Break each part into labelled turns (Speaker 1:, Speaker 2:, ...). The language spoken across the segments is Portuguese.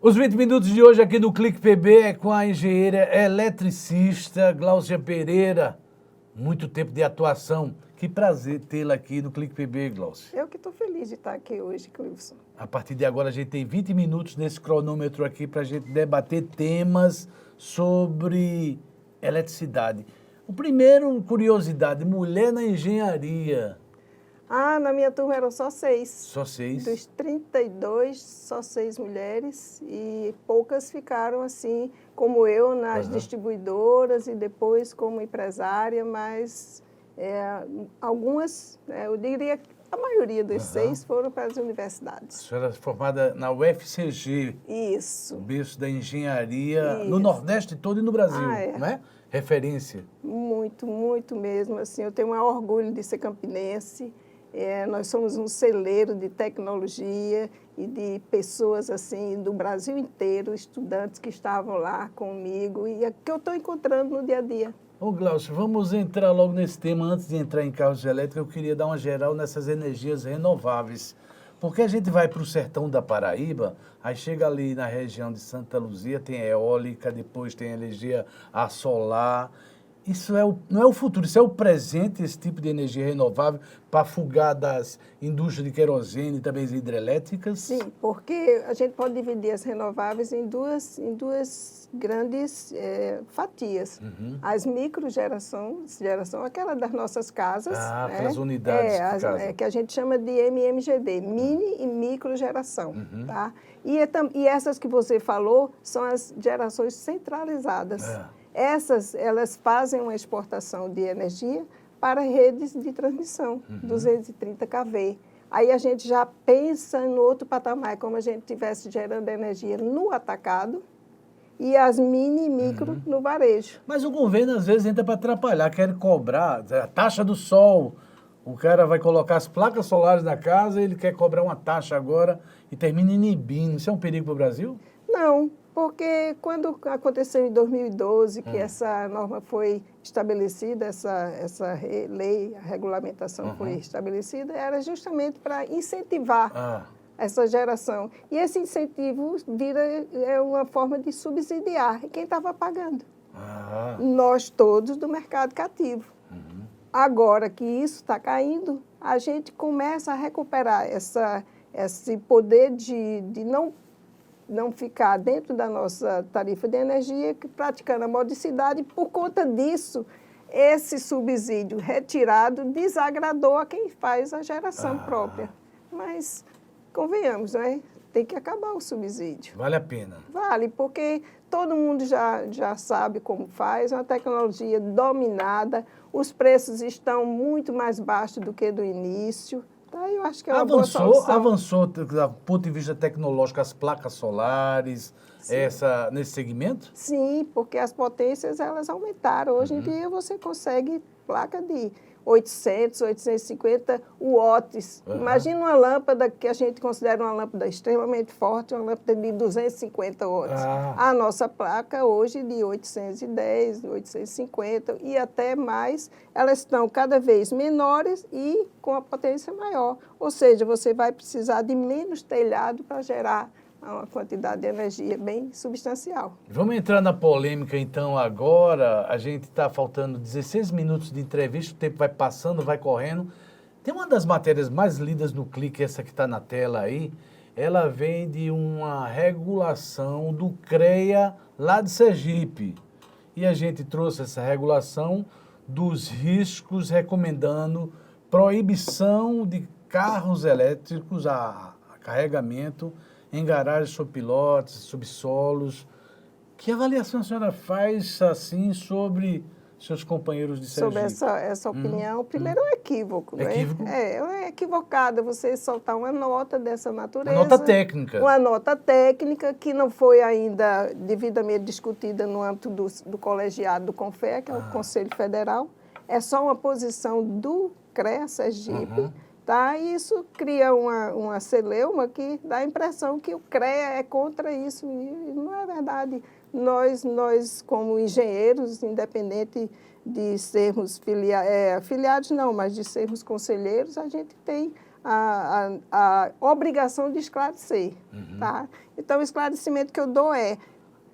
Speaker 1: Os 20 minutos de hoje aqui no Clique PB é com a engenheira eletricista Gláucia Pereira. Muito tempo de atuação. Que prazer tê-la aqui no Clique PB, Gláucia.
Speaker 2: Eu que estou feliz de estar aqui hoje, Clivson.
Speaker 1: A partir de agora a gente tem 20 minutos nesse cronômetro aqui para a gente debater temas sobre eletricidade. O primeiro, curiosidade, mulher na engenharia.
Speaker 2: Ah, na minha turma eram só 6.
Speaker 1: Só 6?
Speaker 2: Dos 32, só 6 mulheres e poucas ficaram assim, como eu, nas distribuidoras e depois como empresária, mas algumas, eu diria que a maioria dos 6 foram para as universidades.
Speaker 1: A senhora é formada na UFCG.
Speaker 2: Isso.
Speaker 1: O berço da engenharia
Speaker 2: Isso.
Speaker 1: no Nordeste todo e no Brasil, não é? Referência.
Speaker 2: Muito, muito mesmo. Assim, eu tenho um orgulho de ser campinense. Nós somos um celeiro de tecnologia e de pessoas assim do Brasil inteiro, estudantes que estavam lá comigo e que eu estou encontrando no dia a dia.
Speaker 1: Ô, Gláucio, vamos entrar logo nesse tema. Antes de entrar em carros elétricos, eu queria dar uma geral nessas energias renováveis. Porque a gente vai para o sertão da Paraíba, aí chega ali na região de Santa Luzia, tem eólica, depois tem energia a solar. Isso não é o futuro, isso é o presente, esse tipo de energia renovável para fugar das indústrias de querosene e também as hidrelétricas? Sim,
Speaker 2: porque a gente pode dividir as renováveis em duas grandes fatias. As microgeração, aquela das nossas casas.
Speaker 1: Aquelas unidades de casa.
Speaker 2: Que a gente chama de MMGD, mini e microgeração. Tá? E essas que você falou são as gerações centralizadas. Essas, elas fazem uma exportação de energia para redes de transmissão, 230 kV. Aí a gente já pensa no outro patamar, como a gente estivesse gerando energia no atacado e as mini e micro no varejo.
Speaker 1: Mas o governo às vezes entra para atrapalhar, quer cobrar a taxa do sol. O cara vai colocar as placas solares na casa, ele quer cobrar uma taxa agora e termina inibindo. Isso é um perigo para o Brasil?
Speaker 2: Não. Porque quando aconteceu em 2012, que essa norma foi estabelecida, essa lei, a regulamentação foi estabelecida, era justamente para incentivar essa geração. E esse incentivo é uma forma de subsidiar quem estava pagando. Nós todos do mercado cativo. Agora que isso está caindo, a gente começa a recuperar esse poder de não ficar dentro da nossa tarifa de energia, praticando a modicidade. Por conta disso, esse subsídio retirado desagradou a quem faz a geração própria. Mas, convenhamos, né? Tem que acabar o subsídio.
Speaker 1: Vale a pena.
Speaker 2: Vale, porque todo mundo já sabe como faz, é uma tecnologia dominada, os preços estão muito mais baixos do que do início. Eu acho que é uma boa solução.
Speaker 1: Avançou, do ponto de vista tecnológico, as placas solares, nesse segmento? Sim,
Speaker 2: porque as potências elas aumentaram. Hoje em dia você consegue placa de 800, 850 watts. Imagina uma lâmpada que a gente considera uma lâmpada extremamente forte, uma lâmpada de 250 watts. A nossa placa hoje de 810, 850 e até mais, elas estão cada vez menores e com a potência maior. Ou seja, você vai precisar de menos telhado para gerar uma quantidade de energia bem substancial.
Speaker 1: Vamos entrar na polêmica, então, agora. A gente está faltando 16 minutos de entrevista, o tempo vai passando, vai correndo. Tem uma das matérias mais lidas no Clique, essa que está na tela aí, ela vem de uma regulação do CREA lá de Sergipe. E a gente trouxe essa regulação dos riscos, recomendando proibição de carros elétricos a carregamento em garagens sob pilotes, subsolos. Que avaliação a senhora faz, assim, sobre seus companheiros de Sergipe?
Speaker 2: Sobre essa opinião, primeiro é um equívoco.
Speaker 1: Equívoco?
Speaker 2: É equivocada você soltar uma nota dessa natureza.
Speaker 1: Uma nota técnica.
Speaker 2: Uma nota técnica que não foi ainda devidamente discutida no âmbito do colegiado do CONFER, que é o Conselho Federal. É só uma posição do CREA Sergipe. Tá? E isso cria uma celeuma que dá a impressão que o CREA é contra isso, e não é verdade. Nós como engenheiros, independente de sermos afiliados, não, mas de sermos conselheiros, a gente tem a obrigação de esclarecer. Tá? Então, o esclarecimento que eu dou é,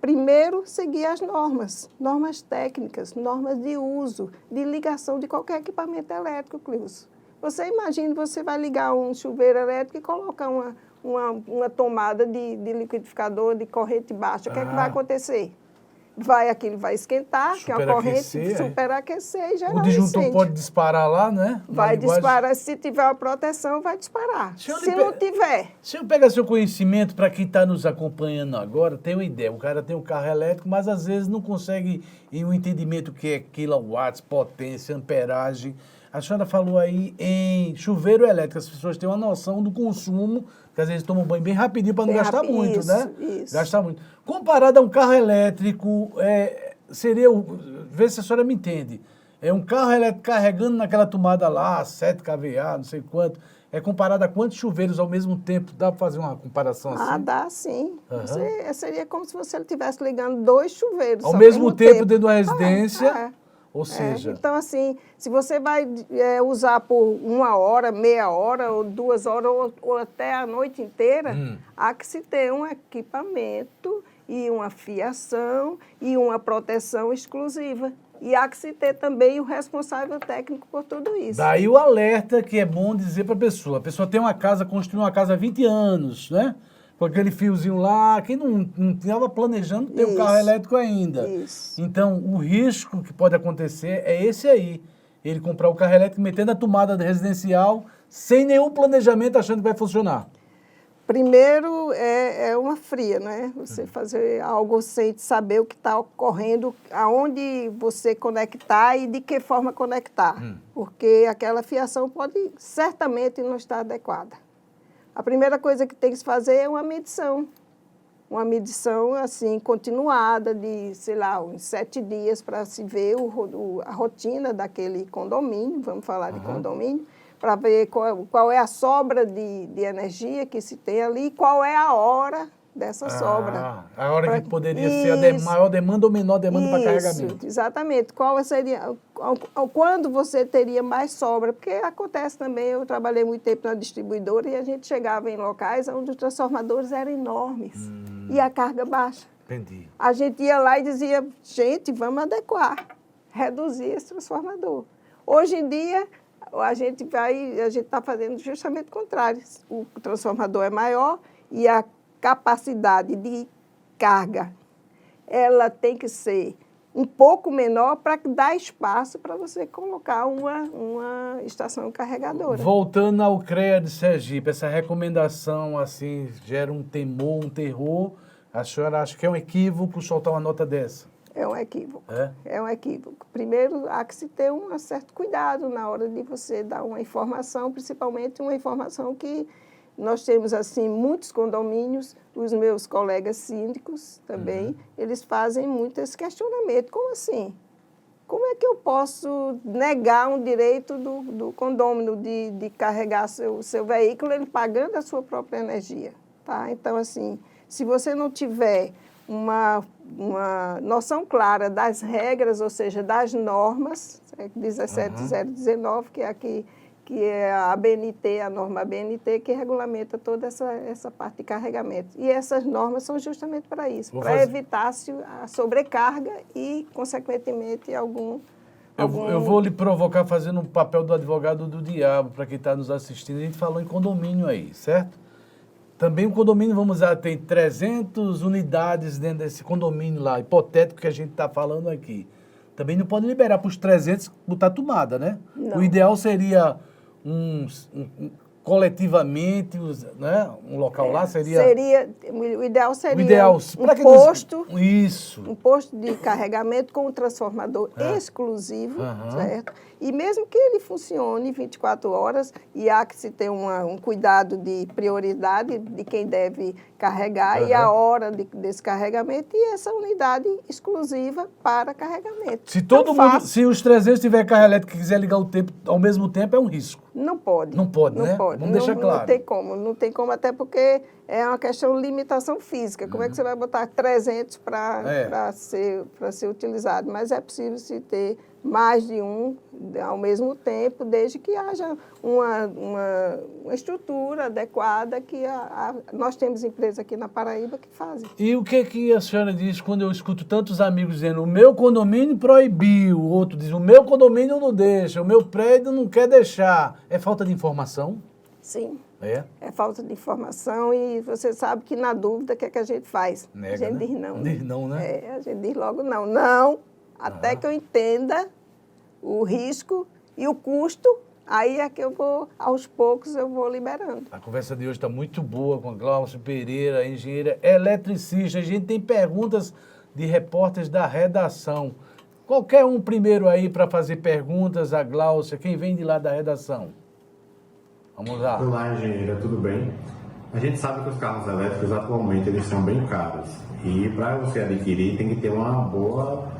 Speaker 2: primeiro, seguir as normas técnicas, normas de uso, de ligação de qualquer equipamento elétrico, Cleusa. Você imagina, você vai ligar um chuveiro elétrico e colocar uma tomada de liquidificador de corrente baixa. O que é que vai acontecer? Aquilo vai esquentar, que é uma corrente superaquecer e gerar
Speaker 1: o disjuntor
Speaker 2: incêndio.
Speaker 1: pode disparar lá, né?
Speaker 2: Vai disparar, se tiver uma proteção, vai disparar. Se não tiver.
Speaker 1: Se eu pegar seu conhecimento, para quem está nos acompanhando agora, tem uma ideia. O cara tem um carro elétrico, mas às vezes não consegue ir um entendimento que é quilowatts, potência, amperagem. A senhora falou aí em chuveiro elétrico, as pessoas têm uma noção do consumo, que às vezes tomam banho bem rapidinho para não gastar muito, né?
Speaker 2: Isso.
Speaker 1: Gastar muito. Comparado a um carro elétrico, seria, vê se a senhora me entende, é um carro elétrico carregando naquela tomada lá, 7 kVA, não sei quanto, comparado a quantos chuveiros ao mesmo tempo? Dá para fazer uma comparação assim?
Speaker 2: Dá sim. Seria como se você estivesse ligando 2 chuveiros.
Speaker 1: Ao mesmo tempo dentro da residência... Ou seja...
Speaker 2: Então, assim, se você vai usar por 1 hora, meia hora, ou 2 horas, ou até a noite inteira, há que se ter um equipamento e uma fiação e uma proteção exclusiva. E há que se ter também o responsável técnico por tudo isso.
Speaker 1: Daí o alerta que é bom dizer para a pessoa tem uma casa, construiu uma casa há 20 anos, né? Com aquele fiozinho lá, quem não estava planejando ter um carro elétrico ainda.
Speaker 2: Isso.
Speaker 1: Então, o risco que pode acontecer é esse aí. Ele comprar o carro elétrico, metendo a tomada residencial, sem nenhum planejamento, achando que vai funcionar.
Speaker 2: Primeiro, é uma fria, né? Você fazer algo sem saber o que está ocorrendo, aonde você conectar e de que forma conectar. Porque aquela fiação pode certamente não estar adequada. A primeira coisa que tem que se fazer é uma medição assim, continuada de, sei lá, uns 7 dias para se ver a rotina daquele condomínio, vamos falar de condomínio, para ver qual é a sobra de energia que se tem ali e qual é a hora dessa sobra.
Speaker 1: A hora que poderia ser a maior demanda ou menor demanda para carregamento.
Speaker 2: Exatamente. Qual seria, quando você teria mais sobra? Porque acontece também, eu trabalhei muito tempo na distribuidora e a gente chegava em locais onde os transformadores eram enormes e a carga baixa.
Speaker 1: Entendi.
Speaker 2: A gente ia lá e dizia, gente, vamos adequar, reduzir esse transformador. Hoje em dia, a gente está fazendo justamente o contrário. O transformador é maior e a capacidade de carga, ela tem que ser um pouco menor para dar espaço para você colocar uma estação carregadora.
Speaker 1: Voltando ao CREA de Sergipe, essa recomendação assim gera um temor, um terror. A senhora acha que é um equívoco soltar uma nota dessa?
Speaker 2: É um equívoco. É um equívoco. Primeiro, há que se ter um certo cuidado na hora de você dar uma informação, principalmente uma informação que nós temos, assim, muitos condomínios, os meus colegas síndicos também, eles fazem muito esse questionamento. Como assim? Como é que eu posso negar um direito do condômino de carregar seu veículo, ele pagando a sua própria energia? Tá? Então, assim, se você não tiver uma noção clara das regras, ou seja, das normas, 17019, que é aqui, que é a ABNT, a norma ABNT, que regulamenta toda essa parte de carregamento. E essas normas são justamente para isso, para evitar a sobrecarga e, consequentemente, algum...
Speaker 1: Eu vou lhe provocar fazendo um papel do advogado do diabo, para quem está nos assistindo. A gente falou em condomínio aí, certo? Também o condomínio, vamos lá, tem 300 unidades dentro desse condomínio lá, hipotético que a gente está falando aqui. Também não pode liberar para os 300 botar tomada, né?
Speaker 2: Não.
Speaker 1: O ideal seria coletivamente, né? Um local lá seria...
Speaker 2: O ideal seria
Speaker 1: um
Speaker 2: posto...
Speaker 1: Isso.
Speaker 2: Um posto de carregamento com um transformador exclusivo, certo? E mesmo que ele funcione 24 horas, e há que se ter um cuidado de prioridade de quem deve carregar e a hora desse carregamento, e essa unidade exclusiva para carregamento.
Speaker 1: Se os 300 tiver carro elétrico e quiser ligar ao mesmo tempo, é um risco.
Speaker 2: Não pode.
Speaker 1: Não pode, né? Vamos deixar claro.
Speaker 2: Não tem como, até porque é uma questão de limitação física. Como é que você vai botar 300 para ser utilizado? Mas é possível se ter mais de um ao mesmo tempo, desde que haja uma estrutura adequada que nós temos empresas aqui na Paraíba que fazem.
Speaker 1: E o que a senhora diz quando eu escuto tantos amigos dizendo o meu condomínio proibiu, o outro diz o meu condomínio não deixa, o meu prédio não quer deixar? É falta de informação?
Speaker 2: Sim.
Speaker 1: É
Speaker 2: falta de informação e você sabe que na dúvida o que é que a gente faz?
Speaker 1: Nega,
Speaker 2: a gente
Speaker 1: né?
Speaker 2: diz não.
Speaker 1: Diz não, né?
Speaker 2: A gente diz logo não. Não, até que eu entenda o risco e o custo, aí é que eu vou, aos poucos, eu vou liberando.
Speaker 1: A conversa de hoje está muito boa com a Glaucia Pereira, engenheira eletricista. A gente tem perguntas de repórteres da redação. Qualquer um primeiro aí para fazer perguntas à Glaucia, quem vem de lá da redação? Vamos lá.
Speaker 3: Olá, engenheira, tudo bem? A gente sabe que os carros elétricos atualmente eles são bem caros e para você adquirir tem que ter uma boa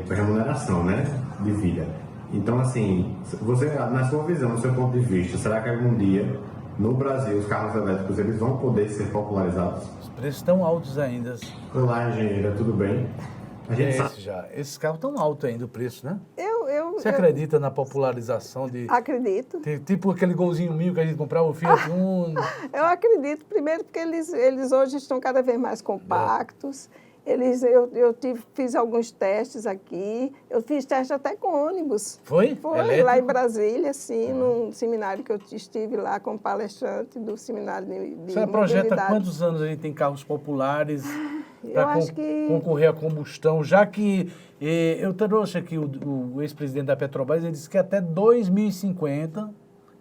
Speaker 3: remuneração, né, de vida. Então, assim, você, na sua visão, no seu ponto de vista, será que algum dia no Brasil os carros elétricos eles vão poder ser popularizados?
Speaker 1: Os preços estão altos ainda.
Speaker 3: Olá, engenheira, tudo bem? A gente sabe...
Speaker 1: já. Esses carros estão altos ainda o preço, né? Você
Speaker 2: Eu
Speaker 1: acredita na popularização de...
Speaker 2: acredito.
Speaker 1: Tipo aquele golzinho 1000 que a gente comprava, o Fiat Uno.
Speaker 2: Eu acredito, primeiro porque eles hoje estão cada vez mais compactos. Eu fiz alguns testes aqui, eu fiz teste até com ônibus.
Speaker 1: Foi?
Speaker 2: Foi,
Speaker 1: Elétrico?
Speaker 2: lá em Brasília, sim, num seminário que eu estive lá como palestrante do seminário de
Speaker 1: Você projeta
Speaker 2: mobilidade.
Speaker 1: quantos anos a gente tem carros populares
Speaker 2: Eu
Speaker 1: para
Speaker 2: acho que...
Speaker 1: concorrer à combustão? Já que eu trouxe aqui o ex-presidente da Petrobras, ele disse que até 2050,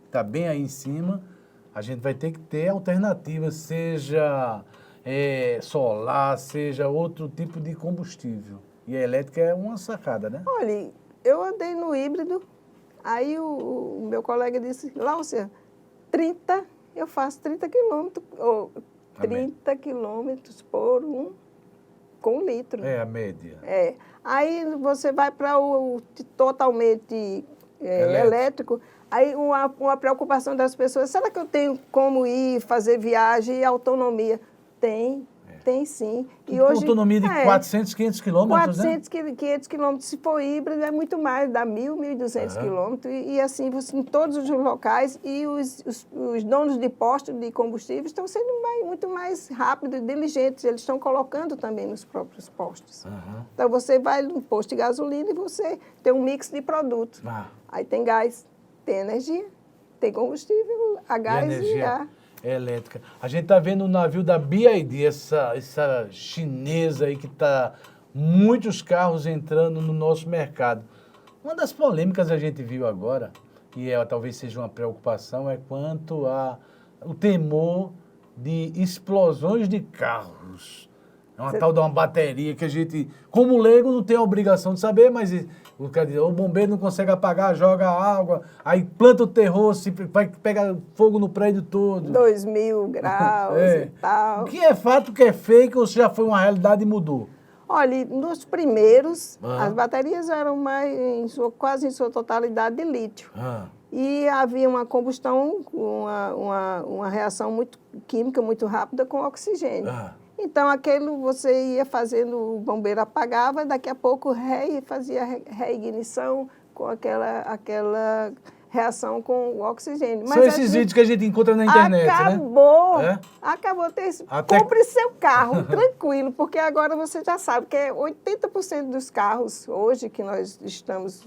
Speaker 1: está bem aí em cima, a gente vai ter que ter alternativas, seja solar, seja outro tipo de combustível. E a elétrica é uma sacada, né?
Speaker 2: Olha, eu andei no híbrido, aí o meu colega disse, Glaucia, eu faço 30 quilômetros, ou 30 quilômetros por com 1 litro.
Speaker 1: É a média.
Speaker 2: Aí você vai para o totalmente elétrico, aí uma preocupação das pessoas, será que eu tenho como ir fazer viagem e autonomia? Tem sim.
Speaker 1: E hoje, autonomia de 400, 500 quilômetros,
Speaker 2: 400, 500 quilômetros. Se for híbrido, é muito mais, dá 1.200 quilômetros. E assim, você, em todos os locais, e os donos de postos de combustível estão sendo muito mais rápidos e diligentes. Eles estão colocando também nos próprios postos. Então, você vai no posto de gasolina e você tem um mix de produtos. Aí tem gás, tem energia, tem combustível, a gás e a...
Speaker 1: elétrica. A gente está vendo o navio da BYD, essa chinesa aí que está muitos carros entrando no nosso mercado. Uma das polêmicas a gente viu agora, e talvez seja uma preocupação, é quanto o temor de explosões de carros. É uma tal de uma bateria que a gente, como leigo, não tem a obrigação de saber, mas o bombeiro não consegue apagar, joga água, aí planta o terror, vai pegar fogo no prédio todo.
Speaker 2: 2.000 graus e tal.
Speaker 1: O que é fato, o que é fake, ou se já foi uma realidade e mudou?
Speaker 2: Olha, nos primeiros, as baterias eram quase em sua totalidade de lítio. E havia uma combustão, uma reação química muito rápida com oxigênio. Então, você ia fazendo, o bombeiro apagava, daqui a pouco fazia reignição com aquela reação com o oxigênio.
Speaker 1: São esses vídeos que a gente encontra na internet, né?
Speaker 2: Acabou. Compre seu carro, tranquilo, porque agora você já sabe que 80% dos carros hoje que nós estamos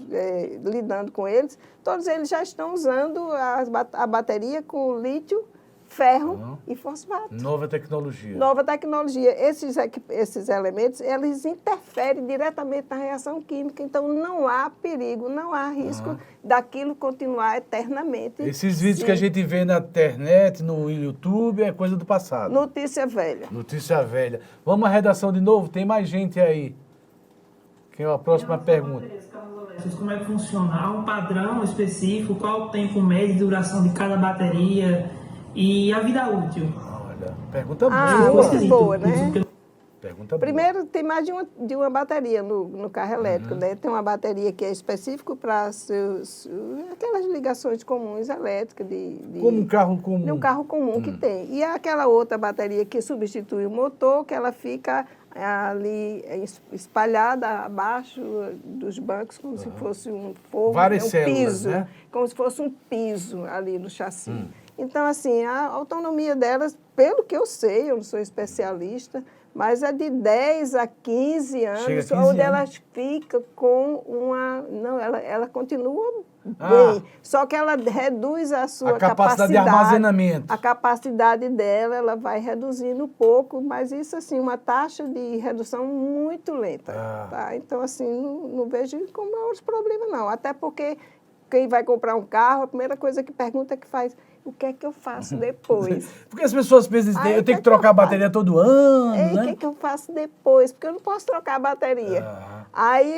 Speaker 2: lidando com eles, todos eles já estão usando a bateria com lítio, ferro e fosfato.
Speaker 1: Nova tecnologia.
Speaker 2: Nova tecnologia. Esses elementos, eles interferem diretamente na reação química, então não há perigo, não há risco daquilo continuar eternamente.
Speaker 1: Esses vídeos que a gente vê na internet, no YouTube, é coisa do passado.
Speaker 2: Notícia velha.
Speaker 1: Notícia velha. Vamos à redação de novo? Tem mais gente aí. Quem é a próxima pergunta?
Speaker 4: Como é que funciona? Há um padrão específico? Qual o tempo médio de duração de cada bateria? E a vida útil?
Speaker 1: Olha, pergunta
Speaker 2: boa, né?
Speaker 1: Pergunta
Speaker 2: Primeiro, tem mais de uma bateria no carro elétrico, né? Tem uma bateria que é específica para aquelas ligações comuns elétricas.
Speaker 1: Como um carro comum.
Speaker 2: De um carro comum que tem. E aquela outra bateria que substitui o motor, que ela fica ali espalhada abaixo dos bancos, como se fosse um forro,
Speaker 1: Várias
Speaker 2: um
Speaker 1: células,
Speaker 2: piso,
Speaker 1: né?
Speaker 2: como se fosse um piso ali no chassi. Então, assim, a autonomia delas, pelo que eu sei, eu não sou especialista, mas é de 10 a 15 anos,
Speaker 1: Chega a 15
Speaker 2: onde
Speaker 1: anos.
Speaker 2: elas ficam com uma... Não, ela continua
Speaker 1: Ah.
Speaker 2: bem, só que ela reduz a sua
Speaker 1: capacidade de armazenamento.
Speaker 2: A capacidade dela, ela vai reduzindo um pouco, mas isso, assim, uma taxa de redução muito lenta.
Speaker 1: Ah.
Speaker 2: Tá? Então, assim, não vejo como maiores problemas, não. Até porque quem vai comprar um carro, a primeira coisa que pergunta é que faz, o que é que eu faço depois?
Speaker 1: Porque as pessoas pensam,
Speaker 2: Aí,
Speaker 1: eu tenho que trocar a bateria todo ano,
Speaker 2: Ei, o
Speaker 1: né?
Speaker 2: que é que eu faço depois? Porque eu não posso trocar a bateria.
Speaker 1: Ah.
Speaker 2: Aí,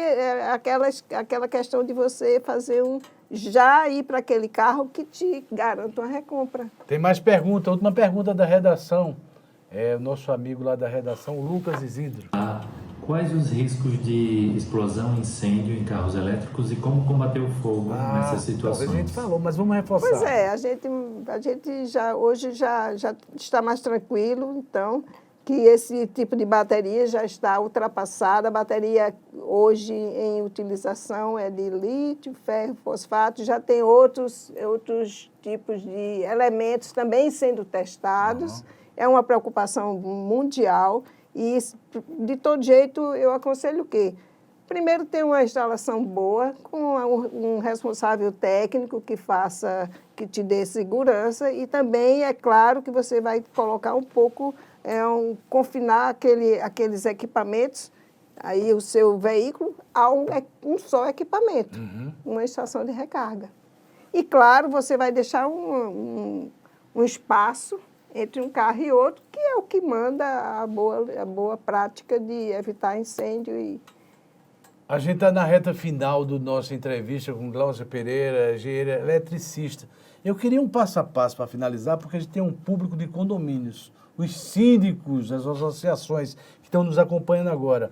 Speaker 2: aquela questão de você fazer já ir para aquele carro que te garanta uma recompra.
Speaker 1: Tem mais pergunta, última pergunta da redação. É o nosso amigo lá da redação, o Lucas Isidro.
Speaker 5: Quais os riscos de explosão e incêndio em carros elétricos e como combater o fogo nessas situações?
Speaker 1: Talvez a gente falou, mas vamos reforçar.
Speaker 2: Pois é, a gente já hoje já está mais tranquilo, então, que esse tipo de bateria já está ultrapassada. A bateria hoje em utilização é de lítio, ferro, fosfato, já tem outros tipos de elementos também sendo testados. É uma preocupação mundial e, de todo jeito, eu aconselho o quê? Primeiro, ter uma instalação boa, com um responsável técnico que te dê segurança, e também, é claro, que você vai colocar um pouco, confinar aqueles equipamentos, aí o seu veículo, a um só equipamento, uma estação de recarga. E, claro, você vai deixar um espaço entre um carro e outro, que é o que manda a boa prática de evitar incêndio e...
Speaker 1: A gente está na reta final da nossa entrevista com Glaucia Pereira, engenheira eletricista. Eu queria um passo a passo para finalizar, porque a gente tem um público de condomínios, os síndicos, as associações que estão nos acompanhando agora.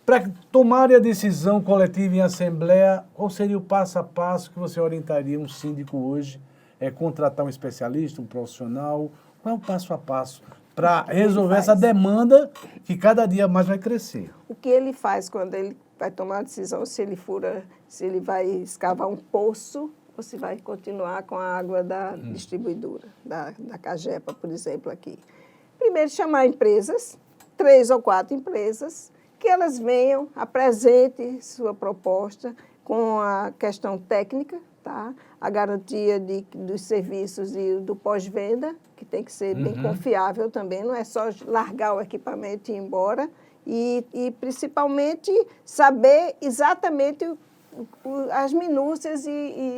Speaker 1: Para tomarem a decisão coletiva em assembleia, qual seria o passo a passo que você orientaria um síndico hoje? É contratar um especialista, um profissional? Qual é o passo a passo para resolver essa demanda que cada dia mais vai crescer?
Speaker 2: O que ele faz quando ele vai tomar a decisão se ele vai escavar um poço ou se vai continuar com a água da distribuidora, da Cagepa, por exemplo, aqui. Primeiro, chamar empresas, 3 ou 4 empresas, que elas venham, apresentem sua proposta com a questão técnica, tá? A garantia dos serviços e do pós-venda, que tem que ser bem confiável também, não é só largar o equipamento e ir embora, e principalmente saber exatamente as minúcias e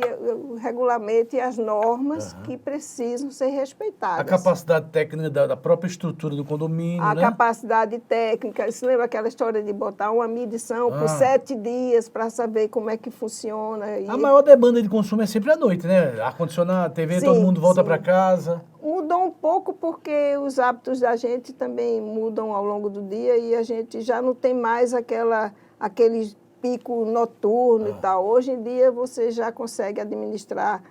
Speaker 2: o regulamento e as normas que precisam ser respeitadas.
Speaker 1: A capacidade técnica da própria estrutura do condomínio,
Speaker 2: A
Speaker 1: né?
Speaker 2: capacidade técnica, você lembra aquela história de botar uma medição por 7 dias para saber como é que funciona?
Speaker 1: A maior demanda de consumo é sempre à noite, né? Ar-condicionado, TV,
Speaker 2: Sim,
Speaker 1: todo mundo volta
Speaker 2: sim.
Speaker 1: para casa.
Speaker 2: Mudou um pouco porque os hábitos da gente também mudam ao longo do dia e a gente já não tem mais aquele pico noturno e tal. Hoje em dia você já consegue administrar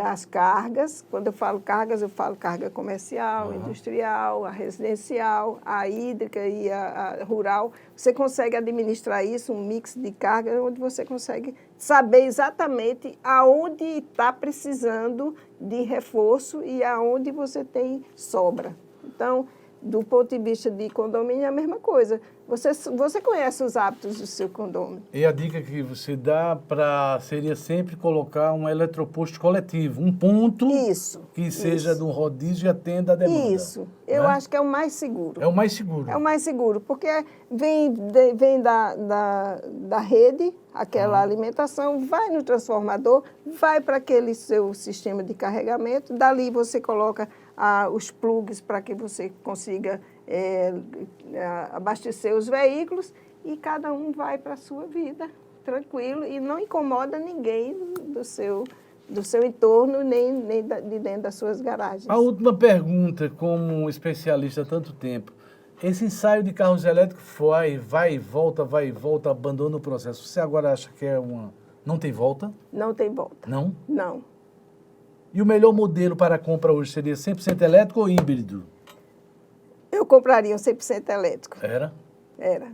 Speaker 2: as cargas. Quando eu falo carga comercial, industrial, a residencial, a hídrica e a rural. Você consegue administrar isso, um mix de carga, onde você consegue saber exatamente aonde está precisando de reforço e aonde você tem sobra. Então, do ponto de vista de condomínio, é a mesma coisa. Você conhece os hábitos do seu condomínio.
Speaker 1: E a dica que você dá seria sempre colocar um eletroposto coletivo, um ponto que seja de um rodízio e atenda a demanda.
Speaker 2: Isso. Eu acho que é o mais seguro.
Speaker 1: É o mais seguro.
Speaker 2: É o mais seguro, porque vem da rede, aquela alimentação, vai no transformador, vai para aquele seu sistema de carregamento, dali você coloca os plugs para que você consiga abastecer os veículos e cada um vai para a sua vida, tranquilo, e não incomoda ninguém do seu entorno, nem de dentro das suas garagens.
Speaker 1: A última pergunta, como especialista há tanto tempo, esse ensaio de carros elétricos vai e volta, abandona o processo. Você agora acha que não tem volta?
Speaker 2: Não tem volta.
Speaker 1: Não?
Speaker 2: Não.
Speaker 1: E o melhor modelo para a compra hoje seria 100% elétrico ou híbrido?
Speaker 2: Eu compraria um 100% elétrico.
Speaker 1: Era?
Speaker 2: Era.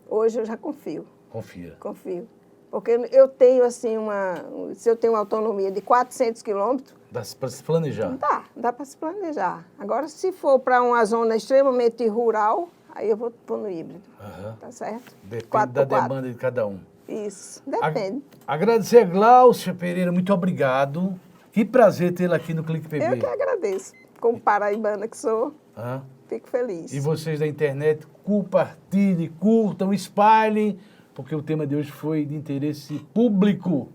Speaker 2: Hoje eu já confio.
Speaker 1: Confia.
Speaker 2: Confio. Porque eu tenho, assim, se eu tenho uma autonomia de 400 quilômetros,
Speaker 1: Dá para se planejar.
Speaker 2: dá para se planejar. Agora, se for para uma zona extremamente rural, aí eu vou pôr no híbrido.
Speaker 1: Aham.
Speaker 2: Tá certo?
Speaker 1: Depende
Speaker 2: 4x4.
Speaker 1: da demanda de cada um.
Speaker 2: Isso, depende.
Speaker 1: Agradecer a Gláucia Pereira, muito obrigado. Que prazer tê-la aqui no Clique PB.
Speaker 2: Eu que agradeço. Como paraibana que sou,
Speaker 1: Aham.
Speaker 2: fico feliz.
Speaker 1: E vocês da internet, compartilhem, curtam, espalhem, porque o tema de hoje foi de interesse público.